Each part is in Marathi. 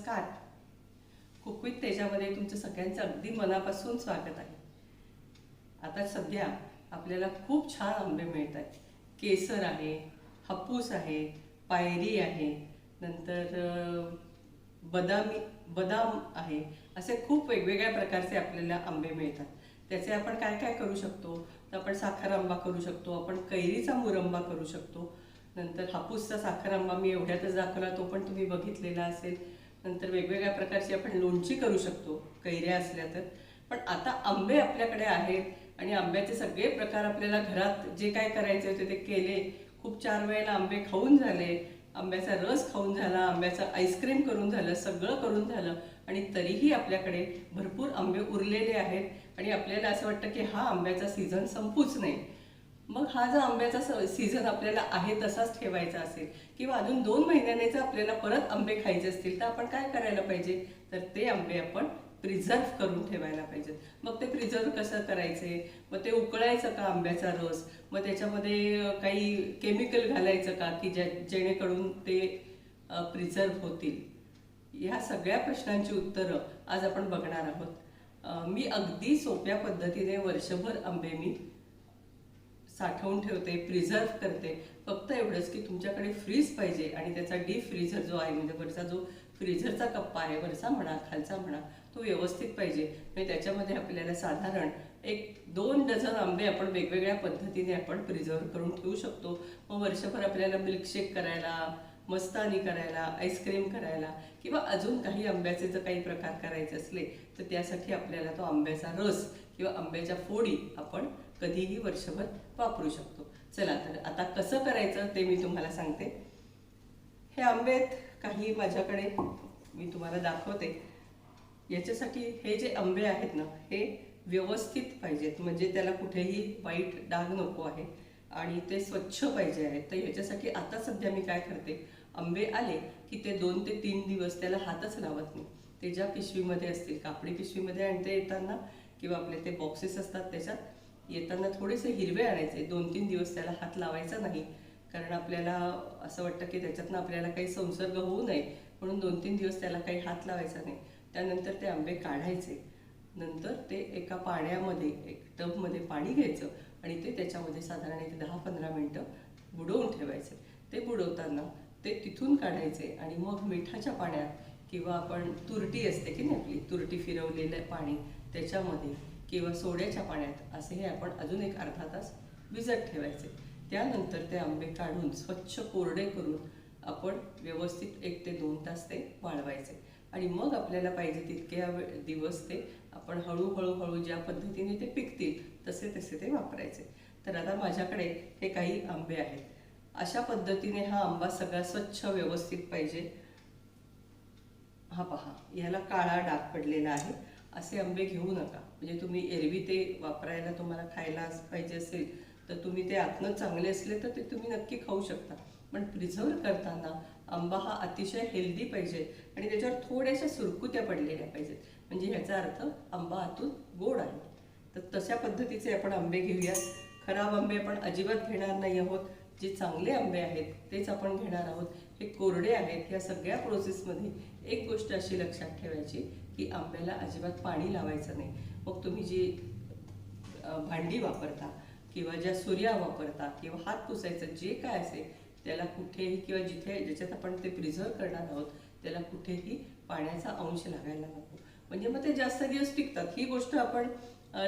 नमस्कार. कुक विथ तेजामध्ये तुमचं सगळ्यांचं अगदी मनापासून स्वागत आहे. आता सध्या आपल्याला खूप छान आंबे मिळत आहेत. केसर आहे, हापूस आहे, पायरी आहे, नंतर बदाम आहे. असे खूप वेगवेगळ्या प्रकारचे आपल्याला आंबे मिळतात. त्याचे आपण काय काय करू शकतो, तर आपण साखर आंबा करू शकतो, आपण कैरीचा मुरंबा करू शकतो. नंतर हापूसचा साखर आंबा मी एवढ्यातच दाखवला, तो पण तुम्ही बघितलेला असेल. नंतर वेगवेगळ्या प्रकारची आपण लोणची करू शकतो कैऱ्या असल्या तर. पण आता आंबे आपल्याकडे आहेत आणि आंब्याचे सगळे प्रकार आपल्याला घरात जे काय करायचे होते ते केले. खूप 4 वेळेला आंबे खाऊन झाले, आंब्याचा रस खाऊन झाला, आंब्याचं आईस्क्रीम करून झालं, सगळं करून झालं आणि तरीही आपल्याकडे भरपूर आंबे उरलेले आहेत आणि आपल्याला असं वाटतं की हा आंब्याचा सीझन संपूच नाही. मग हा जो आंब्याचा सीझन आपल्याला आहे तसाच ठेवायचा असेल किंवा अजून 2 महिन्याने जर आपल्याला परत आंबे खायचे असतील तर आपण काय करायला पाहिजे, तर ते आंबे आपण प्रिझर्व्ह करून ठेवायला पाहिजेत. मग ते प्रिझर्व्ह कसं करायचे, मग ते उकळायचं का आंब्याचा रस, मग त्याच्यामध्ये काही केमिकल घालायचं का की जेणेकरून ते प्रिझर्व्ह होतील. ह्या सगळ्या प्रश्नांची उत्तरं आज आपण बघणार आहोत. मी अगदी सोप्या पद्धतीने वर्षभर आंबे मी साठवून ठेवते, प्रिझर्व्ह करते. फक्त एवढंच की तुमच्याकडे फ्रीज पाहिजे आणि त्याचा डीप फ्रीझर जो आहे, म्हणजे वरचा जो फ्रीझरचा कप्पा आहे, वरचा म्हणा खालचा म्हणा, तो व्यवस्थित पाहिजे. म्हणजे त्याच्यामध्ये आपल्याला साधारण 1-2 डझन आंबे आपण वेगवेगळ्या पद्धतीने आपण प्रिझर्व्ह करून ठेवू शकतो. मग वर्षभर आपल्याला मिल्कशेक करायला, मस्तानी करायला, आईस्क्रीम करायला किंवा अजून काही आंब्याचे जर काही प्रकार करायचे असले तर त्यासाठी आपल्याला तो आंब्याचा रस किंवा आंब्याच्या फोडी आपण कधीही वर्षभर वापरू शकतो. चला तर आता कसं करायचं ते मी तुम्हाला सांगते. हे आंबे काही माझ्याकडे मी तुम्हाला दाखवते. याच्यासाठी हे जे आंबे आहेत ना, हे व्यवस्थित पाहिजेत, म्हणजे त्याला कुठेही वाईट डाग नको आहे आणि ते स्वच्छ पाहिजे आहेत. तर याच्यासाठी आता सध्या मी काय करते, आंबे आले की ते 2 ते 3 दिवस त्याला हातच लावत नाही. ते ज्या पिशवीमध्ये असतील, कापडी पिशवीमध्ये आणते येताना किंवा आपले ते बॉक्सेस असतात त्याच्यात येताना थोडेसे हिरवे आणायचे. 2-3 दिवस त्याला हात लावायचा नाही, कारण आपल्याला असं वाटतं की त्याच्यातनं आपल्याला काही संसर्ग होऊ नये म्हणून 2-3 दिवस त्याला काही हात लावायचा नाही. त्यानंतर ते आंबे काढायचे. नंतर ते एका पाण्यामध्ये, एक टबमध्ये पाणी घ्यायचं आणि ते त्याच्यामध्ये साधारण एक 10-15 मिनटं बुडवून ठेवायचे. ते बुडवताना ते तिथून काढायचे आणि मग मिठाच्या पाण्यात किंवा आपण तुरटी असते की नाही आपली, तुरटी फिरवलेलं पाणी त्याच्यामध्ये किंवा सोड्याच्या पाण्यात असे हे आपण अजून एक अर्धा तास भिजत ठेवायचे. त्यानंतर ते आंबे काढून स्वच्छ कोरडे करून आपण व्यवस्थित 1 ते 2 तास ते वाळवायचे आणि मग आपल्याला पाहिजे तितक्या दिवस ते आपण हळूहळू ज्या पद्धतीने ते पिकतील तसे तसे ते वापरायचे. तर आता माझ्याकडे हे काही आंबे आहेत. अशा पद्धतीने हा आंबा सगळा स्वच्छ व्यवस्थित पाहिजे. हा पहा, याला काळा डाग पडलेला आहे. असे आंबे घेऊ नका. म्हणजे तुम्ही एरवी ते वापरायला तुम्हाला खायला पाहिजे असेल तर तुम्ही ते आतनं चांगले असले तर ते तुम्ही नक्की खाऊ शकता. पण प्रिझर्व्ह करताना आंबा हा अतिशय हेल्दी पाहिजे आणि त्याच्यावर थोड्याशा सुरकुत्या पडलेल्या पाहिजेत, म्हणजे ह्याचा अर्थ आंबा आतून गोड आहे. तर तशा पद्धतीचे आपण आंबे घेऊयात. खराब आंबे आपण अजिबात घेणार नाही आहोत. जे चांगले आंबे आहेत तेच आपण घेणार आहोत. हे कोरडे आहेत. या सगळ्या प्रोसेसमध्ये एक गोष्ट अशी लक्षात ठेवायची की आंब्याला अजिबात पाणी लावायचं नाही. मग तुम्ही जी भांडी वापरता किंवा ज्या सुऱ्या वापरता किंवा हात पुसायचं जे काय असेल त्याला कुठेही किंवा ज्याच्यात आपण ते प्रिझर्व्ह करणार आहोत त्याला कुठेही पाण्याचा अंश लागायला नको, म्हणजे मग ते जास्त दिवस टिकतात. ही गोष्ट आपण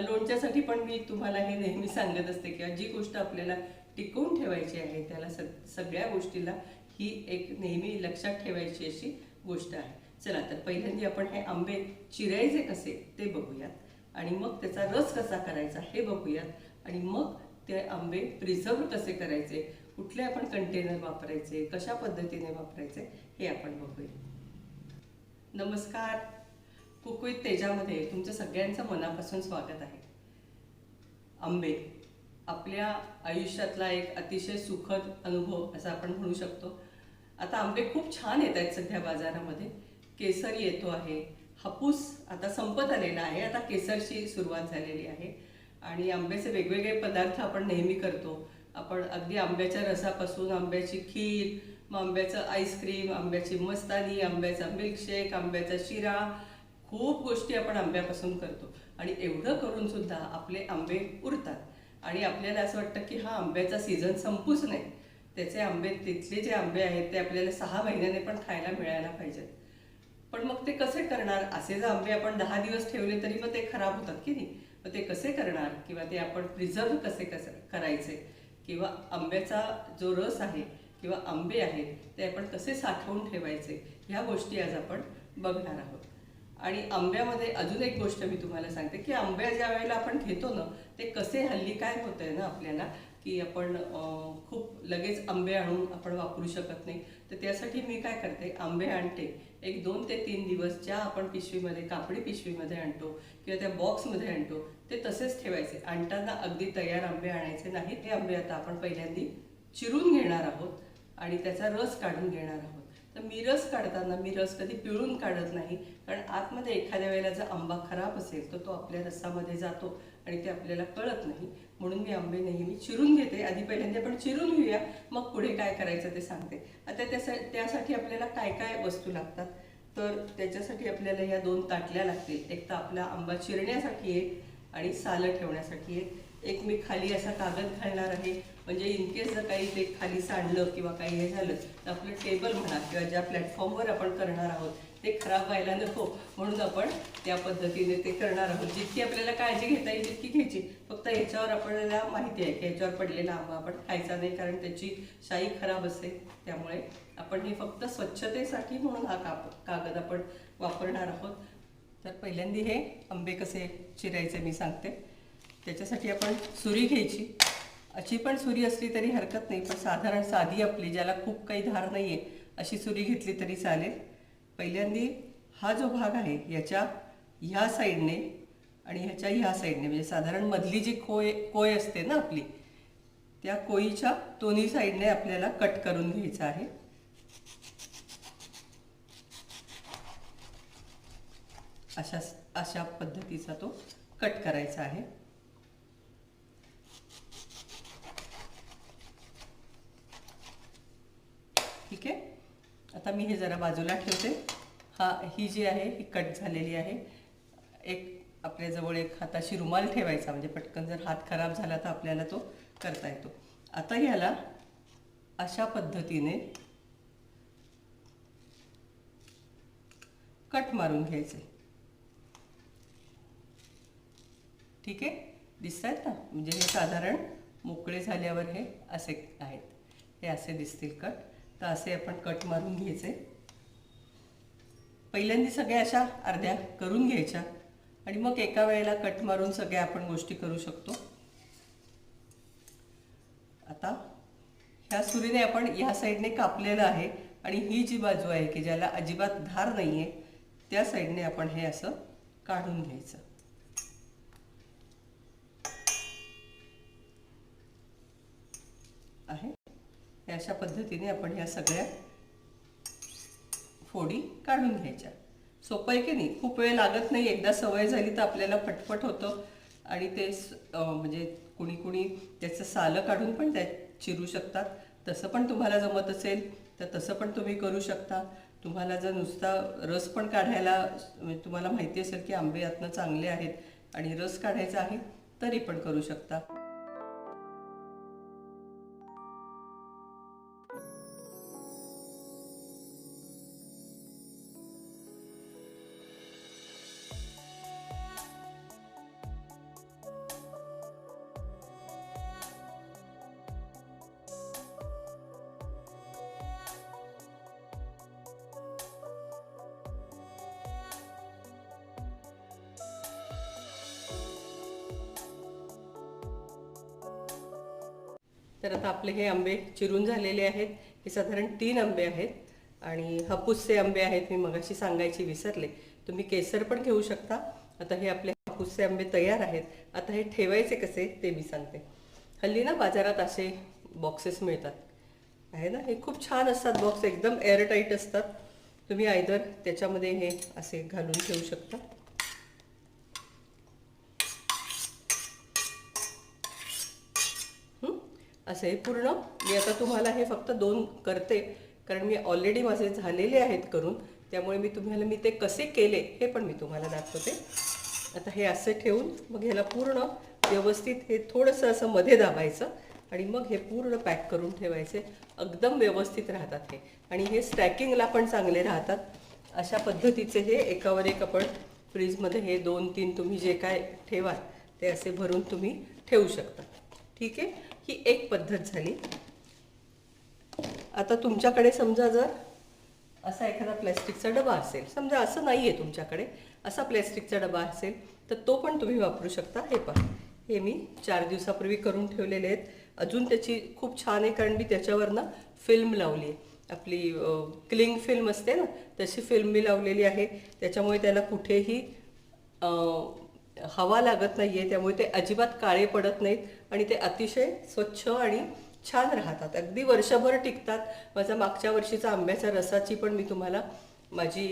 लोणच्यासाठी पण मी तुम्हाला हे नेहमी सांगत असते किंवा जी गोष्ट आपल्याला टिकवून ठेवायची आहे त्याला सगळ्या गोष्टीला ही एक नेहमी लक्षात ठेवायची अशी गोष्ट आहे. चला तर पहिल्यांदा आपण हे आंबे चिरायचे कसे ते बघूयात आणि मग त्याचा रस कसा करायचा हे बघूयात आणि मग ते आंबे प्रिझर्व्ह कसे करायचे, कुठले आपण कंटेनर वापरायचे, कशा पद्धतीने वापरायचे हे आपण बघूया. नमस्कार. कुक विथ तेजामध्ये तुमचं सगळ्यांचं मनापासून स्वागत आहे. आंबे आपल्या आयुष्यातला एक अतिशय सुखद अनुभव असं आपण म्हणू शकतो. आता आंबे खूप छान येत आहेत सध्या बाजारामध्ये. केसर येतो आहे, हापूस आता संपत आलेला आहे, आता केसरची सुरुवात झालेली आहे आणि आंब्याचे वेगवेगळे पदार्थ आपण नेहमी करतो. आपण अगदी आंब्याच्या रसापासून आंब्याची खीर, मग आंब्याचं आईस्क्रीम, आंब्याची मस्तानी, आंब्याचा मिल्कशेक, आंब्याचा शिरा, खूप गोष्टी आपण आंब्यापासून करतो. आणि एवढं करून सुद्धा आपले आंबे उरतात आणि आपल्याला असं वाटतं की हा आंब्याचा सीझन संपूच नाही. त्याचे आंबे, तिथले जे आंबे आहेत ते आपल्याला 6 महिन्याने पण खायला मिळायला पाहिजेत. पण मग ते कसे करणार? असे जर आंबे आपण 10 दिवस ठेवले तरी मग ते खराब होतात की नाही. मग ते कसे करणार किंवा ते आपण प्रिझर्व कसे करायचे, किंवा आंब्याचा जो रस आहे किंवा आंबे आहेत ते आपण कसे साठवून ठेवायचे, ह्या गोष्टी आज आपण बघणार आहोत. आणि आंब्यामध्ये अजून एक गोष्ट मी तुम्हाला सांगते की आंब्या ज्या वेळेला आपण घेतो ना, ते कसे हल्ली काय होतंय ना आपल्याला की आपण खूप लगेच आंबे आणून आपण वापरू शकत नाही. तर त्यासाठी मी काय करते, आंबे आणते, एक 2 ते 3 दिवस ज्या आपण पिशवीमध्ये, कापडी पिशवीमध्ये आणतो किंवा त्या बॉक्समध्ये आणतो ते तसेच ठेवायचे. आणताना अगदी तयार आंबे आणायचे नाहीत. हे आंबे आता आपण पहिल्यांदा चिरून घेणार आहोत आणि त्याचा रस काढून घेणार आहोत. तर मी रस काढताना मी रस कधी पिळून काढत नाही, कारण आतमध्ये एखाद्या वेळेला जर आंबा खराब असेल तर तो आपल्या रसामध्ये जातो आणि ते आपल्याला कळत नाही. म्हणून मी आंबे नेहमी चिरून घेते. आधी पहिल्यांदा आपण चिरून घेऊया, मग पुढे काय करायचं ते सांगते. आता त्यासाठी आपल्याला काय काय वस्तू लागतात, तर त्याच्यासाठी आपल्याला ह्या 2 ताटल्या लागतील. एक तर आपला आंबा चिरण्यासाठी एक आणि सालं ठेवण्यासाठी एक मी खाली असा कागद घालणार आहे, म्हणजे इनकेस जर काही ते खाली सांडलं किंवा काही हे झालं तर आपलं टेबल म्हणा किंवा ज्या प्लॅटफॉर्मवर आपण करणार आहोत ते खराब व्हायला नको, म्हणून आपण त्या पद्धतीने ते करणार आहोत. जितकी आपल्याला काळजी घेता येईल तितकी घ्यायची. फक्त याच्यावर आपल्याला माहिती आहे की याच्यावर पडलेला आंबा आपण खायचा नाही, कारण त्याची शाई खराब असते. त्यामुळे आपण हे फक्त स्वच्छतेसाठी म्हणून हा कागद आपण वापरणार आहोत. तर पहिल्यांदा हे आंबे कसे चिरायचे मी सांगते. त्याच्यासाठी आपण सुरी घ्यायची. अशी पण सुरी असली तरी हरकत नाही, पण साधारण साधी आपली, ज्याला खूप काही धार नाही आहे अशी सुरी घेतली तरी चालेल. पहिल्यांदा हा जो भाग आहे याच्या ह्या साईडने आणि ह्याच्या ह्या साईडने, म्हणजे साधारण मधली जी कोय असते ना आपली, त्या कोयीच्या दोन्ही साईडने आपल्याला कट करून घ्यायचा आहे. अशा पद्धतीचा तो कट करायचा आहे. ठीक आहे. आता मी हे जरा बाजूला ठेवते. ही जी आहे ही कट झालेली आहे. एक आपल्याजवळ एक हाताशी रुमाल ठेवायचा, म्हणजे पटकन जर हात खराब झाला तर आपल्याला तो करता येतो. आता ह्याला अशा पद्धतीने कट मारून घ्यायचे. ठीक आहे, दिसत आहेत ना, म्हणजे हे साधारण मोकळे झाल्यावर हे असे आहेत, हे असे दिसतील कट. तर असे आपण कट मारून घ्यायचे. पहिल्यांदा सगळ्या अशा अर्ध्या करून घ्यायच्या आणि मग एका वेळेला कट मारून सगळ्या आपण गोष्टी करू शकतो. आता ह्या सुरीने आपण ह्या साईडने कापलेलं आहे आणि ही जी बाजू आहे की ज्याला अजिबात धार नाही आहे त्या साईडने आपण हे असं काढून घ्यायचं आहे. अशा पद्धतीने आपण ह्या सगळ्या फोडी काढून घ्यायच्या. सोपं आहे की नाही, खूप वेळ लागत नाही. एकदा सवय झाली तर आपल्याला पटपट होतं. आणि ते म्हणजे कुणी कुणी त्याचं सालं काढून पण त्यात चिरू शकतात. तसं पण तुम्हाला जमत असेल तर तसं पण तुम्ही करू शकता. तुम्हाला जर नुसता रस पण काढायला, तुम्हाला माहिती असेल की आंबे यातनं चांगले आहेत आणि रस काढायचा आहे तरी पण करू शकता. तर आता आपले हे आंबे चिरून झालेले आहेत. हे साधारण 3 आंबे आहेत आणि हापूसचे आंबे आहेत. मी मगाशी सांगायची विसरले, तुम्ही केसर पण घेऊ शकता. आता हे आपले हापूसचे आंबे तयार आहेत. आता हे ठेवायचे कसे ते मी सांगते. हल्ली ना बाजारात असे बॉक्सेस मिळतात आहे ना, हे खूप छान असतात बॉक्स, एकदम एअरटाईट असतात. तुम्ही आयदर त्याच्यामध्ये हे असे घालून ठेवू शकता. असे पूर्ण मी आता तुम्हाला हे फक्त 2 करते, कारण मी ऑलरेडी माझे झालेले आहेत करून, त्यामुळे मी ते कसे केले हे पण मी तुम्हाला दाखवते. आता हे असं ठेवून मग ह्याला पूर्ण व्यवस्थित हे थोडंसं असं मध्ये दाबायचं आणि मग हे पूर्ण पॅक करून ठेवायचे. एकदम व्यवस्थित राहतात हे, आणि हे स्टॅकिंगला पण चांगले राहतात. अशा पद्धतीचे हे एकावर एक आपण फ्रीजमध्ये हे 2-3 तुम्ही जे काय ठेवाल ते असे भरून तुम्ही ठेवू शकता. ठीक आहे, ही एक पद्धत झाली. आता तुमच्याकडे समजा जर असा एखादा प्लॅस्टिकचा डबा असेल, समजा असं नाही आहे तुमच्याकडे, असा प्लॅस्टिकचा डबा असेल तर तो पण तुम्ही वापरू शकता. हे पहा, हे मी 4 दिवसापूर्वी करून ठेवलेले आहेत. अजून त्याची खूप छान आहे, कारण मी त्याच्यावरनं फिल्म लावली आहे. आपली क्लिंग फिल्म असते ना, तशी फिल्म मी लावलेली आहे. त्याच्यामुळे त्याला कुठेही हवा लागत नाही आहे, त्यामुळे ते अजिबात काळे पडत नाहीत आणि ते अतिशय स्वच्छ आणि छान राहतात. अगदी वर्षभर टिकतात. माझा मागच्या वर्षीचा आंब्याच्या रसाची पण मी तुम्हाला माझी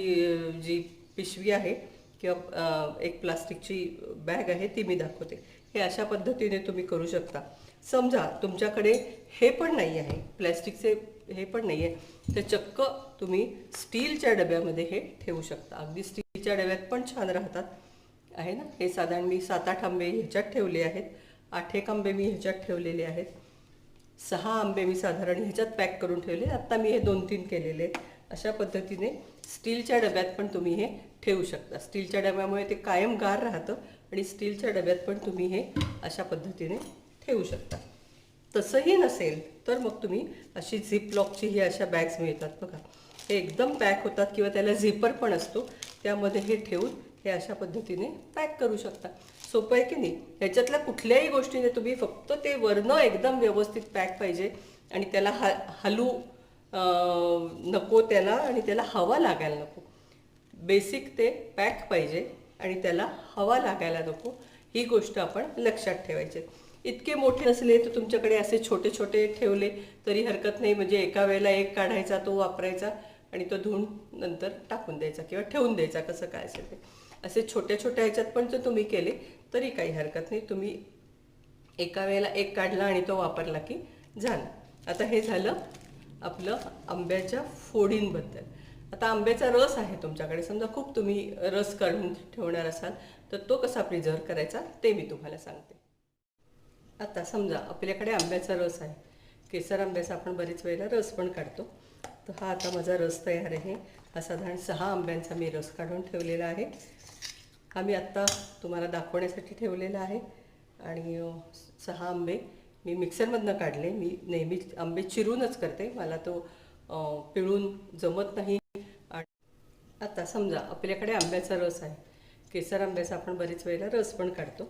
जी पिशवी आहे किंवा एक प्लास्टिकची बॅग आहे ती मी दाखवते. हे अशा पद्धतीने तुम्ही करू शकता. समजा तुमच्याकडे हे पण नाही आहे, प्लॅस्टिकचे हे पण नाही आहे, तर चक्क तुम्ही स्टीलच्या डब्यामध्ये हे ठेवू शकता. अगदी स्टीलच्या डब्यात पण छान राहतात आहे ना. हे साधारण मी 7-8 आंबे ह्याच्यात ठेवले आहेत. 8-1 आंबे मी ह्याच्यात ठेवलेले आहेत. 6 आंबे मी साधारण ह्याच्यात पॅक करून ठेवले. आत्ता मी हे 2-3 केलेले आहेत. अशा पद्धतीने स्टीलच्या डब्यात पण तुम्ही हे ठेवू शकता. स्टीलच्या डब्यामुळे ते कायम गार राहतं आणि स्टीलच्या डब्यात पण तुम्ही हे अशा पद्धतीने ठेवू शकता. तसंही नसेल तर मग तुम्ही अशी झिप लॉकची ही अशा बॅग्स मिळतात बघा, हे एकदम पॅक होतात किंवा त्याला झिपर पण असतो, त्यामध्ये हे ठेवून हे अशा पद्धतीने पॅक करू शकता. सोपं आहे की नाही. ह्याच्यातल्या कुठल्याही गोष्टीने तुम्ही फक्त ते वरनं एकदम व्यवस्थित पॅक पाहिजे आणि त्याला हलू नको त्याला, आणि त्याला हवा लागायला नको. बेसिक ते पॅक पाहिजे आणि त्याला हवा लागायला नको, ही गोष्ट आपण लक्षात ठेवायची. इतके मोठे नसले तर तुमच्याकडे असे छोटे छोटे ठेवले तरी हरकत नाही. म्हणजे एका वेळेला एक काढायचा, तो वापरायचा आणि तो धुवून नंतर टाकून द्यायचा किंवा ठेवून द्यायचा, कसं काय असेल ते. असे छोट्या छोट्या ह्याच्यात पण जर तुम्ही केले तरी काही हरकत नाही. तुम्ही एका वेळेला एक काढला आणि तो वापरला की झालं. आता हे झालं आपलं आंब्याच्या फोडींबद्दल. आता आंब्याचा रस आहे तुमच्याकडे, समजा खूप तुम्ही रस काढून ठेवणार असाल तर तो कसा प्रिझर्व करायचा ते मी तुम्हाला सांगते. आता समजा आपल्याकडे आंब्याचा रस आहे, केसर आंब्याचा आपण बरेच वेळेला रस पण काढतो. तर हा आता माझा रस तयार आहे. हा साधारण 6 आंब्यांचा मी रस काढून ठेवलेला आहे. हा मी आत्ता तुम्हाला दाखवण्यासाठी ठेवलेला आहे. आणि 6 आंबे मी मिक्सरमधनं काढले. मी नेहमी आंबे चिरूनच करते, मला तो पिळून जमत नाही. आता समजा आपल्याकडे आंब्याचा रस आहे, केसर आंब्याचा आपण बरेच वेळेला रस पण काढतो.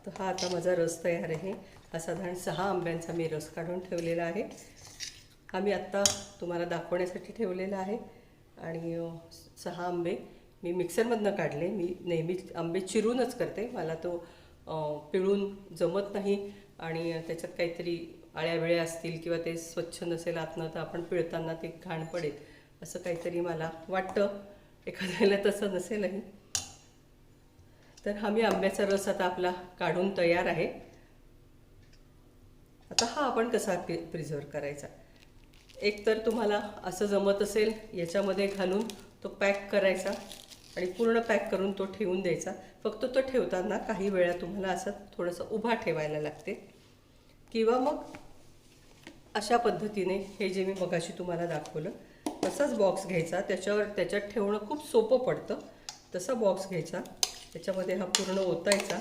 तर हा आता माझा रस तयार आहे. हा साधारण 6 आंब्यांचा मी रस काढून ठेवलेला आहे. हा मी आत्ता तुम्हाला दाखवण्यासाठी ठेवलेला आहे. आणि 6 आंबे मी मिक्सरमधनं काढले. मी नेहमी आंबे चिरूनच करते, मला तो पिळून जमत नाही आणि त्याच्यात काहीतरी आळ्यावेळ्या असतील किंवा ते स्वच्छ नसेल आतनं तर आपण पिळताना ते घाण पडेल असं काहीतरी मला वाटतं. एखाद्याला तसं नसेलही. तर हा मी आंब्याचा रस आता आपला काढून तयार आहे. आता हा आपण कसा प्रिझर्व करायचा. एक तर तुम्हाला असं जमत असेल याच्यामध्ये घालून तो पॅक करायचा आणि पूर्ण पॅक करून तो ठेवून द्यायचा. फक्त तो ठेवताना काही वेळा तुम्हाला असं थोडंसं उभा ठेवायला लागते. किंवा मग अशा पद्धतीने हे जे मी मगाशी तुम्हाला दाखवलं तसाच बॉक्स घ्यायचा, त्याच्यात ठेवणं खूप सोपं पडतं. तसा बॉक्स घ्यायचा, त्याच्यामध्ये हा पूर्ण ओतायचा.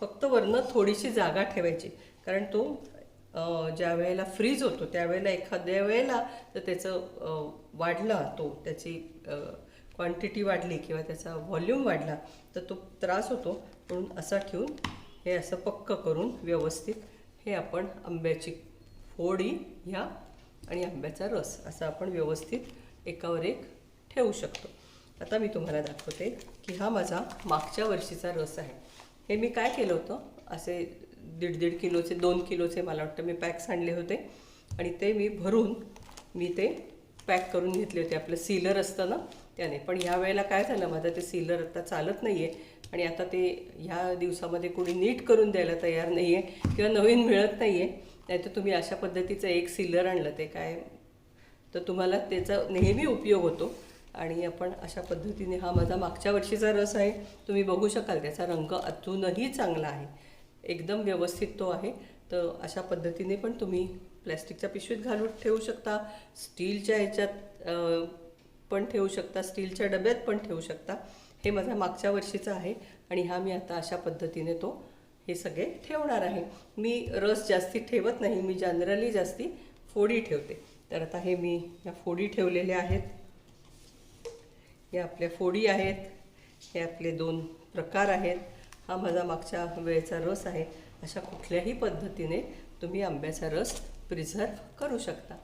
फक्त वरनं थोडीशी जागा ठेवायची, कारण तो ज्या वेळेला फ्रीज होतो त्यावेळेला एखाद्या वेळेला तर त्याचं वाढला, तो त्याची क्वांटिटी वाढली किंवा त्याचा व्हॉल्यूम वाढला तर तो त्रास होतो. म्हणून असा ठेवून हे असं पक्क करून व्यवस्थित हे आपण आंब्याची फोडी ह्या आणि आंब्याचा रस असं आपण व्यवस्थित एकावर एक ठेवू शकतो. आता मी तुम्हाला दाखवते की हा माझा मागच्या वर्षीचा रस आहे. हे मी काय केलं होतं, असे 1.5 किलोचे 2 किलोचे मला वाटतं मी पॅक्स आणले होते आणि ते मी भरून मी ते पॅक करून घेतले होते. आपलं सीलर असतं ना त्याने. पण ह्या वेळेला काय झालं, माझं ते सीलर आता चालत नाही आहे आणि आता ते ह्या दिवसामध्ये कोणी नीट करून द्यायला तयार नाही आहे किंवा नवीन मिळत नाही आहे. नाहीतर तुम्ही अशा पद्धतीचं एक सीलर आणलं ते काय तर तुम्हाला त्याचा नेहमी उपयोग होतो. आणि आपण अशा पद्धतीने, हा माझा मागच्या वर्षीचा रस आहे, तुम्ही बघू शकाल त्याचा रंग अजूनही चांगला आहे, एकदम व्यवस्थित तो आहे. तर अशा पद्धतीने पण तुम्ही प्लॅस्टिकच्या पिशवीत घालून ठेवू शकता, स्टीलच्या ह्याच्यात पण ठेवू शकता, स्टीलच्या डब्यात पण ठेवू शकता. हे माझा मागच्या वर्षीचा आहे आणि हा मी आता अशा पद्धतीने तो हे सगळे ठेवणार आहे. मी रस जास्ती ठेवत नाही, मी जनरली जास्ती फोडी ठेवते. तर आता हे मी या फोडी ठेवलेल्या आहेत, हे आपल्या फोडी आहेत, हे आपले 2 प्रकार आहेत. हा माझा मागच्या वेळेचा रस आहे. अशा कुठल्याही पद्धतीने तुम्ही आंब्याचा रस प्रिझर्व्ह करू शकता.